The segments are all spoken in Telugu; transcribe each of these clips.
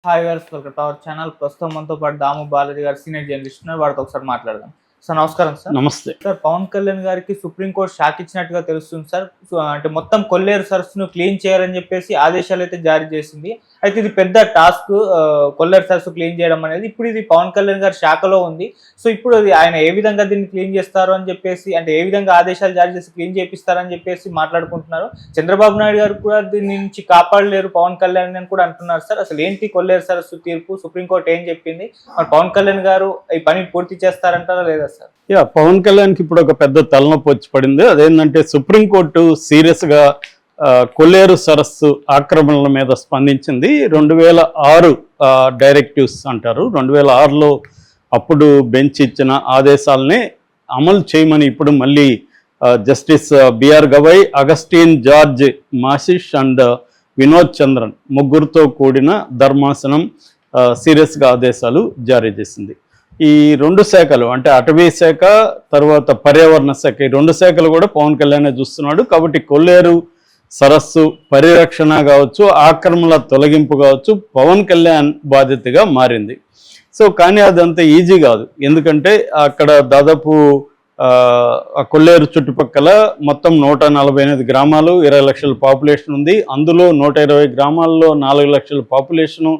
హాయ్ గారు, వెల్కమ్ టు అవర్ ఛానల్. ప్రస్తుతం మనతో పాటు దాము బాలాజీ గారు సీనియర్ జర్నలిస్ట్ ఉన్నారు. వారితో ఒకసారి మాట్లాడదాం. సార్ నమస్కారం. సార్ నమస్తే సార్, పవన్ కళ్యాణ్ గారికి సుప్రీంకోర్టు షాక్ ఇచ్చినట్టుగా తెలుస్తుంది సార్. అంటే మొత్తం కొల్లేరు సరస్సును క్లీన్ చేయాలని చెప్పేసి ఆదేశాలు అయితే జారీ చేసింది. అయితే ఇది పెద్ద టాస్క్, కొల్లేరు సరస్సు క్లీన్ చేయడం అనేది. ఇప్పుడు ఇది పవన్ కళ్యాణ్ గారి శాఖలో ఉంది. సో ఇప్పుడు అది ఆయన ఏ విధంగా దీన్ని క్లీన్ చేస్తారు అని చెప్పేసి, అంటే ఏ విధంగా ఆదేశాలు జారీ చేసి క్లీన్ చేపిస్తారని చెప్పేసి మాట్లాడుకుంటున్నారు. చంద్రబాబు నాయుడు గారు కూడా దీని నుంచి కాపాడలేరు పవన్ కళ్యాణ్ అని కూడా అంటున్నారు. సార్ అసలు ఏంటి కొల్లేరు సరస్సు తీర్పు, సుప్రీంకోర్టు ఏం చెప్పింది, మరి పవన్ కళ్యాణ్ గారు ఈ పని పూర్తి చేస్తారంటారా లేదా సార్? పవన్ కళ్యాణ్కి ఇప్పుడు ఒక పెద్ద తలనొప్పి వచ్చి పడింది. అదేంటంటే సుప్రీంకోర్టు సీరియస్గా కొల్లేరు సరస్సు ఆక్రమణల మీద స్పందించింది. 2006 డైరెక్టివ్స్ అంటారు. 2006లో అప్పుడు బెంచ్ ఇచ్చిన ఆదేశాలనే అమలు చేయమని ఇప్పుడు మళ్ళీ జస్టిస్ బిఆర్ గవై, అగస్టిన్ జార్జ్ మాసిష్ అండ్ వినోద్ చంద్రన్ ముగ్గురుతో కూడిన ధర్మాసనం సీరియస్గా ఆదేశాలు జారీ చేసింది. ఈ రెండు శాఖలు అంటే అటవీ శాఖ, తర్వాత పర్యావరణ శాఖ, ఈ రెండు శాఖలు కూడా పవన్ కళ్యాణ్ చూస్తున్నాడు. కాబట్టి కొల్లేరు సరస్సు పరిరక్షణ కావచ్చు, ఆక్రమణల తొలగింపు కావచ్చు, పవన్ కళ్యాణ్ బాధ్యతగా మారింది. సో కానీ అదంతా ఈజీ కాదు. ఎందుకంటే అక్కడ దాదాపు కొల్లేరు చుట్టుపక్కల మొత్తం 148 గ్రామాలు, 20 లక్షల పాపులేషన్ ఉంది. అందులో 120 గ్రామాల్లో 4 లక్షల పాపులేషను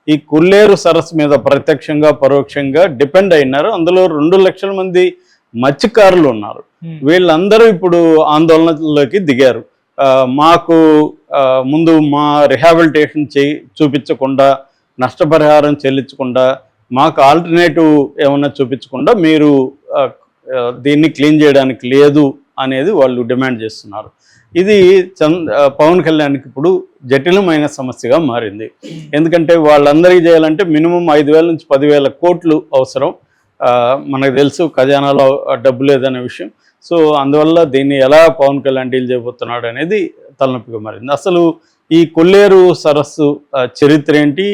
ఈ కొల్లేరు సరస్సు మీద ప్రత్యక్షంగా పరోక్షంగా డిపెండ్ అయినారు. అందులో 2 లక్షల మంది మత్స్యకారులు ఉన్నారు. వీళ్ళందరూ ఇప్పుడు ఆందోళనలోకి దిగారు. మాకు ముందు మా రిహాబిలిటేషన్ చూపించకుండా, నష్టపరిహారం చెల్లించకుండా, మాకు ఆల్టర్నేటివ్ ఏమన్నా చూపించకుండా మీరు దీన్ని క్లీన్ చేయడానికి లేదు అనేది వాళ్ళు డిమాండ్ చేస్తున్నారు. ఇది పవన్ కళ్యాణ్కి ఇప్పుడు జటిలమైన సమస్యగా మారింది. ఎందుకంటే వాళ్ళందరికీ చేయాలంటే మినిమం 5,000 నుంచి 10,000 కోట్లు అవసరం. మనకు తెలుసు ఖజానాలో డబ్బు లేదనే విషయం. సో అందువల్ల దీన్ని ఎలా పవన్ కళ్యాణ్ డీల్ చేయబోతున్నాడు అనేది తలనొప్పిగా మారింది. అసలు ఈ కొల్లేరు సరస్సు చరిత్ర ఏంటి,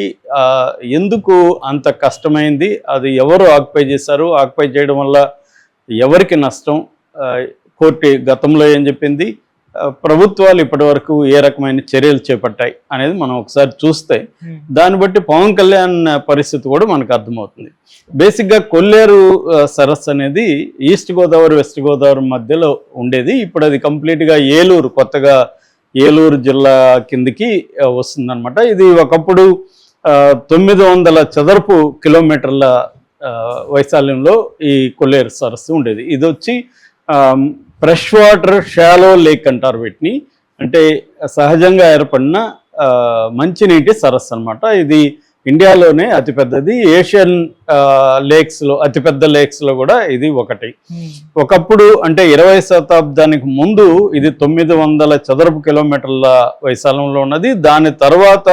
ఎందుకు అంత కష్టమైంది, అది ఎవరు ఆక్యుపై చేశారు, ఆక్యుపై చేయడం వల్ల ఎవరికి నష్టం, కోర్టు గతంలో ఏం చెప్పింది, ప్రభుత్వాలు ఇప్పటి వరకు ఏ రకమైన చర్యలు చేపట్టాయి అనేది మనం ఒకసారి చూస్తే దాన్ని బట్టి పవన్ కళ్యాణ్ పరిస్థితి కూడా మనకు అర్థమవుతుంది. బేసిక్గా కొల్లేరు సరస్సు అనేది ఈస్ట్ గోదావరి, వెస్ట్ గోదావరి మధ్యలో ఉండేది. ఇప్పుడు అది కంప్లీట్గా ఏలూరు, కొత్తగా ఏలూరు జిల్లా కిందికి వస్తుందన్నమాట. ఇది ఒకప్పుడు 900 చదరపు కిలోమీటర్ల వైశాల్యంలో ఈ కొల్లేరు సరస్సు ఉండేది. ఇది వచ్చి ఫ్రెష్ వాటర్ షాలో లేక్ అంటారు వీటిని. అంటే సహజంగా ఏర్పడిన మంచినీటి సరస్సు అనమాట. ఇది ఇండియాలోనే అతిపెద్దది. ఏషియన్ లేక్స్లో, అతిపెద్ద లేక్స్లో కూడా ఇది ఒకటి. ఒకప్పుడు అంటే 20వ శతాబ్దానికి ముందు ఇది 900 చదరపు కిలోమీటర్ల వైశాల్యంలో ఉన్నది. దాని తర్వాత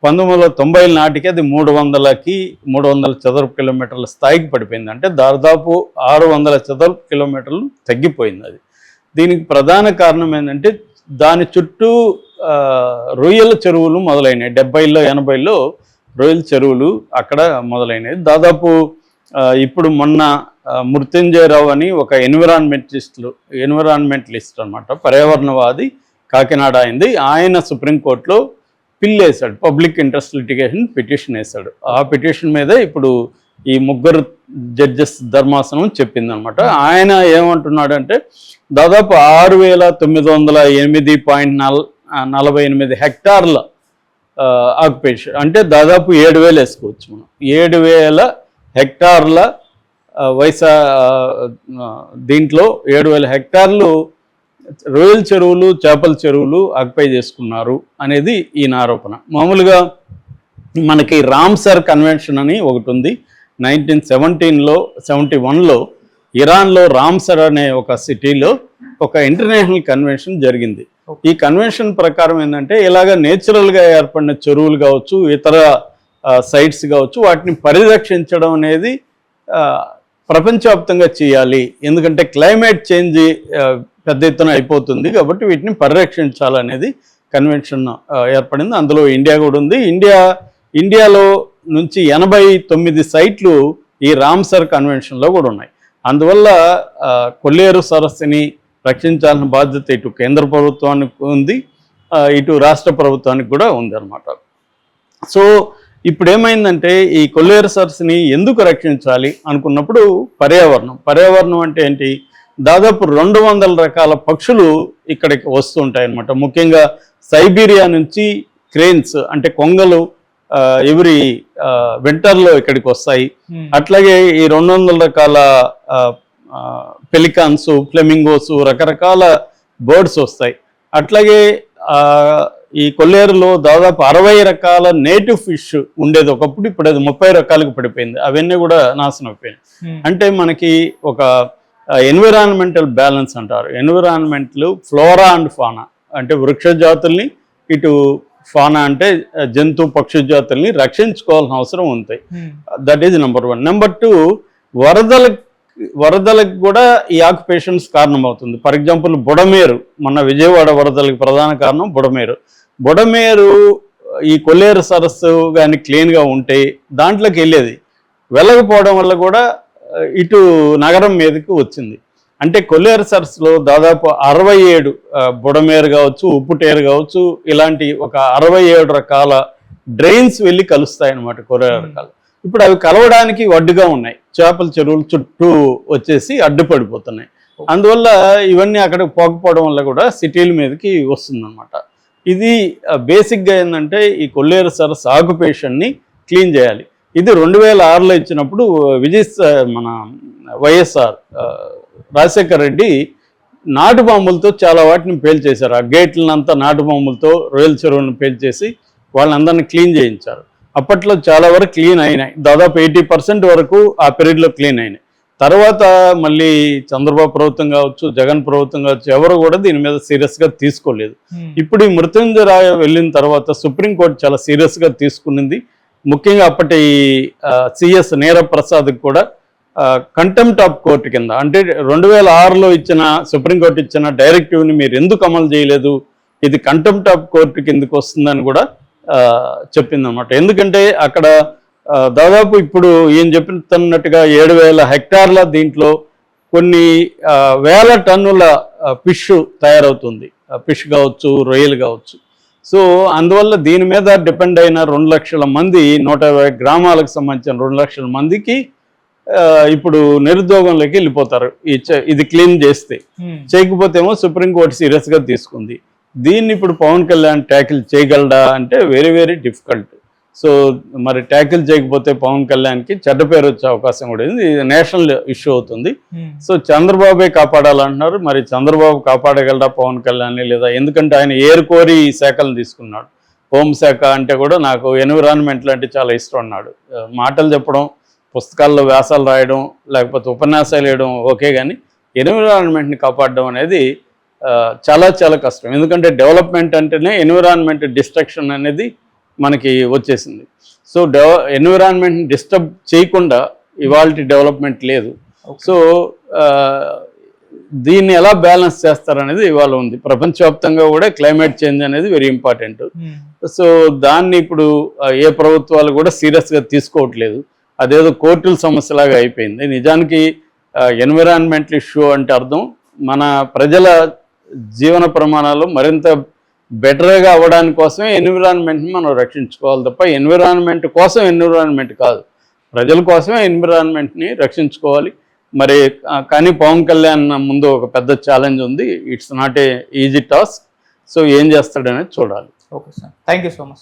1990 నాటికి అది 300 చదరపు కిలోమీటర్ల స్థాయికి పడిపోయింది. అంటే దాదాపు 600 చదరపు కిలోమీటర్లు తగ్గిపోయింది అది. దీనికి ప్రధాన కారణం ఏంటంటే దాని చుట్టూ రొయ్యల చెరువులు మొదలైనవి. 70లో 80లో రొయ్యల చెరువులు అక్కడ మొదలైనవి. దాదాపు ఇప్పుడు మొన్న మృత్యుంజయరావు అని ఒక ఎన్విరాన్మెంటలిస్ట్ అనమాట, పర్యావరణవాది, కాకినాడ అయింది. ఆయన సుప్రీంకోర్టులో పిల్ వేశాడు, పబ్లిక్ ఇంట్రెస్ట్ లిటిగేషన్ పిటిషన్ వేశాడు. ఆ పిటిషన్ మీద ఇప్పుడు ఈ ముగ్గురు జడ్జెస్ ధర్మాసనం చెప్పిందనమాట. ఆయన ఏమంటున్నాడంటే దాదాపు 6,908.48 హెక్టార్ల ఆక్యుపేషన్, అంటే దాదాపు 7,000 వేసుకోవచ్చు మనం. 7,000 హెక్టార్ల దీంట్లో 7,000 హెక్టార్లు రొయ్యల చెరువులు, చేపల చెరువులు ఆక్యుపై చేసుకున్నారు అనేది ఈయన ఆరోపణ. మామూలుగా మనకి రామ్సర్ కన్వెన్షన్ అని ఒకటి ఉంది. 1971లో ఇరాన్లో రామ్సర్ అనే ఒక సిటీలో ఒక ఇంటర్నేషనల్ కన్వెన్షన్ జరిగింది. ఈ కన్వెన్షన్ ప్రకారం ఏంటంటే ఇలాగ నేచురల్గా ఏర్పడిన చెరువులు కావచ్చు, ఇతర సైట్స్ కావచ్చు, వాటిని పరిరక్షించడం అనేది ప్రపంచవ్యాప్తంగా చేయాలి. ఎందుకంటే క్లైమేట్ చేంజ్ పెద్ద ఎత్తున అయిపోతుంది కాబట్టి వీటిని పరిరక్షించాలనేది కన్వెన్షన్ ఏర్పడింది. అందులో ఇండియా కూడా ఉంది. ఇండియాలో నుంచి 89 సైట్లు ఈ రామ్సర్ కన్వెన్షన్లో కూడా ఉన్నాయి. అందువల్ల కొల్లేరు సరస్సుని రక్షించాల్సిన బాధ్యత ఇటు కేంద్ర ప్రభుత్వానికి ఉంది, ఇటు రాష్ట్ర ప్రభుత్వానికి కూడా ఉంది అన్నమాట. సో ఇప్పుడు ఏమైందంటే ఈ కొల్లేరు సరస్సుని ఎందుకు రక్షించాలి అనుకున్నప్పుడు పర్యావరణం అంటే ఏంటి, దాదాపు 200 రకాల పక్షులు ఇక్కడికి వస్తుంటాయి అన్నమాట. ముఖ్యంగా సైబీరియా నుంచి క్రేన్స్ అంటే కొంగలు ఎవరి వింటర్లో ఇక్కడికి వస్తాయి. అట్లాగే ఈ 200 రకాల పెలికాన్స్, ఫ్లెమింగోస్, రకరకాల బర్డ్స్ వస్తాయి. అట్లాగే ఈ కొల్లేరులో దాదాపు 60 రకాల నేటివ్ ఫిష్ ఉండేది ఒకప్పుడు, ఇప్పుడు అది 30 రకాలకు పడిపోయింది. అవన్నీ కూడా నాశనం అయిపోయినాయి. అంటే మనకి ఒక ఎన్విరాన్మెంటల్ బ్యాలెన్స్ అంటారు. ఎన్విరాన్మెంట్లు ఫ్లోరా అండ్ ఫానా అంటే వృక్ష జాతుల్ని, ఇటు ఫానా అంటే జంతు పక్షి జాతుల్ని రక్షించుకోవాల్సిన అవసరం ఉంది. That is number 1. నెంబర్ 2, వరదలకు కూడా ఈ ఆక్యుపేషన్స్ కారణమవుతుంది. ఫర్ ఎగ్జాంపుల్ బుడమేరు, మన విజయవాడ వరదలకు ప్రధాన కారణం బుడమేరు ఈ కొల్లేరు సరస్సు కానీ క్లీన్గా ఉంటే దాంట్లోకి వెళ్ళకపోవడం వల్ల కూడా ఇటు నగరం మీదకి వచ్చింది. అంటే కొల్లేరు సరస్సులో దాదాపు 67 బుడమేరు కావచ్చు, ఉప్పుటేరు కావచ్చు, ఇలాంటి ఒక 67 రకాల డ్రైన్స్ వెళ్ళి కలుస్తాయి అన్నమాట కొల్లేరు రకాలు. ఇప్పుడు అవి కలవడానికి అడ్డుగా ఉన్నాయి. చేపల చెరువులు చుట్టూ వచ్చేసి అడ్డుపడిపోతున్నాయి. అందువల్ల ఇవన్నీ అక్కడికి పోకపోవడం వల్ల కూడా సిటీల మీదకి వస్తుందన్నమాట. ఇది బేసిక్గా ఏంటంటే ఈ కొల్లేరు సరస్సు ఆక్యుపేషన్ని క్లీన్ చేయాలి. ఇది 2006లో ఇచ్చినప్పుడు మన వైఎస్ఆర్ రాజశేఖర్ రెడ్డి నాటు బాంబులతో చాలా వాటిని పేల్చేశారు. ఆ గేట్లనంతా నాటు బాంబులతో రొయ్యల చెరువులను పేల్చేసి వాళ్ళందరినీ క్లీన్ చేయించారు. అప్పట్లో చాలా వరకు క్లీన్ అయినాయి. దాదాపు 80% వరకు ఆ పీరియడ్లో క్లీన్ అయినాయి. తర్వాత మళ్ళీ చంద్రబాబు ప్రభుత్వం కావచ్చు, జగన్ ప్రభుత్వం కావచ్చు, ఎవరు కూడా దీని మీద సీరియస్గా తీసుకోలేదు. ఇప్పుడు ఈ మృత్యుంజయరాయ వెళ్ళిన తర్వాత సుప్రీంకోర్టు చాలా సీరియస్గా తీసుకునింది. ముఖ్యంగా అప్పటి సిఎస్ నీరప్రసాద్కి కూడా కంటెంప్ట్ ఆఫ్ కోర్టు కింద, అంటే 2006లో సుప్రీంకోర్టు ఇచ్చిన డైరెక్టివ్ని మీరు ఎందుకు అమలు చేయలేదు, ఇది కంటెంప్ట్ ఆఫ్ కోర్టు కిందకు వస్తుందని కూడా చెప్పిందన్నమాట. ఎందుకంటే అక్కడ దాదాపు ఇప్పుడు ఏం చెప్తున్నట్టుగా 7,000 హెక్టార్ల దీంట్లో కొన్ని వేల టన్నుల ఫిష్ తయారవుతుంది. ఫిష్ కావచ్చు, రొయ్యలు కావచ్చు. సో అందువల్ల దీని మీద డిపెండ్ అయిన 2 లక్షల మంది, 120 గ్రామాలకు సంబంధించిన 2 లక్షల మందికి ఇప్పుడు నిరుద్యోగంలోకి వెళ్ళిపోతారు ఇది క్లీన్ చేయకపోతే ఏమో సుప్రీంకోర్టు సీరియస్గా తీసుకుంది. దీన్ని ఇప్పుడు పవన్ కళ్యాణ్ ట్యాకిల్ చేయగలడా అంటే వెరీ వెరీ డిఫికల్ట్. సో మరి ట్యాకిల్ చేయకపోతే పవన్ కళ్యాణ్కి చెడ్డ పేరు వచ్చే అవకాశం కూడా ఉంది. ఇది నేషనల్ ఇష్యూ అవుతుంది. సో చంద్రబాబే కాపాడాలంటున్నారు. మరి చంద్రబాబు కాపాడగలడా పవన్ కళ్యాణ్ని లేదా? ఎందుకంటే ఆయన ఏరుకోరి ఈ శాఖలను తీసుకున్నాడు. హోంశాఖ అంటే కూడా నాకు ఎన్విరాన్మెంట్లు అంటే చాలా ఇష్టం అన్నాడు. మాటలు చెప్పడం, పుస్తకాల్లో వ్యాసాలు రాయడం, లేకపోతే ఉపన్యాసాలు వేయడం ఓకే, కానీ ఎన్విరాన్మెంట్ని కాపాడడం అనేది చాలా చాలా కష్టం. ఎందుకంటే డెవలప్మెంట్ అంటేనే ఎన్విరాన్మెంట్ డిస్ట్రక్షన్ అనేది మనకి వచ్చేసింది. సో ఎన్విరాన్మెంట్ని డిస్టర్బ్ చేయకుండా ఇవాళ డెవలప్మెంట్ లేదు. సో దీన్ని ఎలా బ్యాలెన్స్ చేస్తారనేది ఇవాళ ఉంది. ప్రపంచవ్యాప్తంగా కూడా క్లైమేట్ చేంజ్ అనేది వెరీ ఇంపార్టెంట్. సో దాన్ని ఇప్పుడు ఏ ప్రభుత్వాలు కూడా సీరియస్గా తీసుకోవట్లేదు. అదేదో కోర్టుల సమస్యలాగా అయిపోయింది. నిజానికి ఎన్విరాన్మెంటల్ ఇష్యూ అంటే అర్థం మన ప్రజల జీవన ప్రమాణాలు మరింత బెటర్గా అవ్వడానికి కోసమే ఎన్విరాన్మెంట్ని మనం రక్షించుకోవాలి తప్ప ఎన్విరాన్మెంట్ కోసం ఎన్విరాన్మెంట్ కాదు, ప్రజల కోసమే ఎన్విరాన్మెంట్ని రక్షించుకోవాలి. మరి కానీ పవన్ కళ్యాణ్ ముందు ఒక పెద్ద ఛాలెంజ్ ఉంది. It's not a easy task. So ఏం చేస్తాడనేది చూడాలి. Okay sir, thank you so much.